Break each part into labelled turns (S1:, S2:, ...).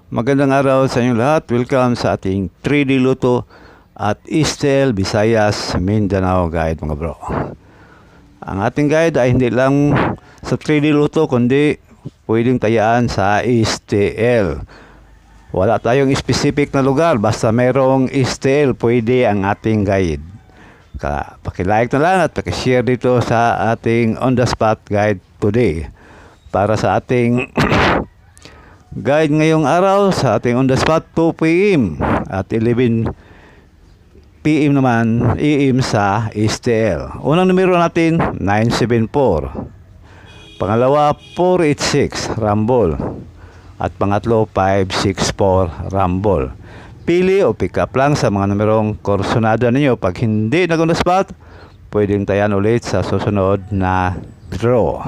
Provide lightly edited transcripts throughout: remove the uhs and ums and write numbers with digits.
S1: Magandang araw sa inyong lahat. Welcome sa ating 3D Luto at Eastel, Visayas, Mindanao guide mga bro. Ang ating guide ay hindi lang sa 3D Luto kundi pwedeng tayaan sa Eastel. Wala tayong specific na lugar, basta merong Eastel pwede ang ating guide. Pakilike na lang at pakishare dito sa ating on the spot guide today para sa ating guide ngayong araw sa ating on the spot 2 p.m. at 11 p.m. naman AM sa Eastel. Unang numero natin 974, pangalawa 486 Rumble at pangatlo 564 Rumble. Pili o pick up lang sa mga numerong korsonada ninyo. Pag hindi nag on the spot, pwedeng tayan ulit sa susunod na draw.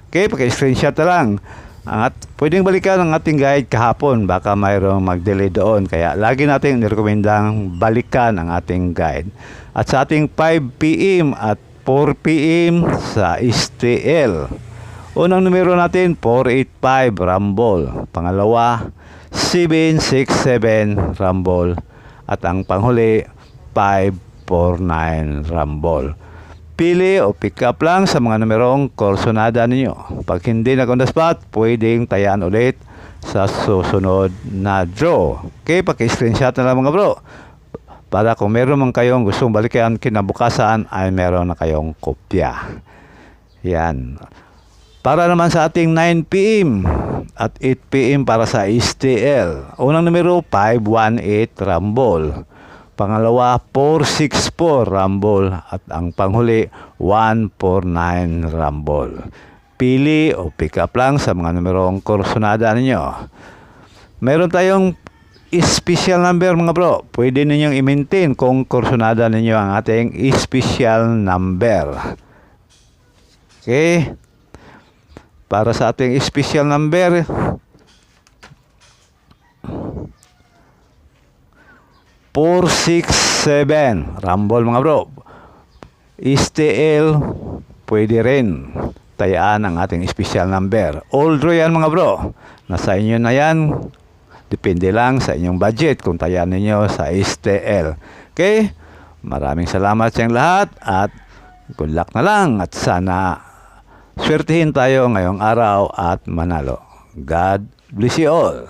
S1: Okay, paki-screenshot na lang. At pwedeng balikan ang ating guide kahapon, baka mayroong mag-delay doon. Kaya lagi natin nirekomendang balikan ang ating guide. At sa ating 5 p.m. at 4 p.m. sa Eastel, unang numero natin 485 Rumble, pangalawa 767 Rumble at ang panghuli 549 Rumble. Pili o pick up lang sa mga numerong korsonada ninyo. Pag hindi nag on the spot, pwedeng tayaan ulit sa susunod na draw. Okay, paki-screenshot na lang mga bro. Para kung meron man kayong gustong balikan kinabukasan, ay meron na kayong kopya. Yan. Para naman sa ating 9 p.m. at 8 p.m. para sa Eastel. Unang numero 518 Rumble, pangalawa 464 Rumble at ang panghuli 149 Rumble. Pili o pick up lang sa mga numerong korsonada ninyo. Meron tayong special number mga bro. Pwede ninyong i-maintain kung korsonada ninyo ang ating special number. Okay? Para sa ating special number 467 Rumble mga bro. Eastel pwede rin tayaan ang ating special number. All draw yan mga bro. Nasa inyo na yan. Depende lang sa inyong budget kung tayaan ninyo sa Eastel. Okay? Maraming salamat sa inyong lahat at good luck na lang at sana swertihin tayo ngayong araw at manalo. God bless you all.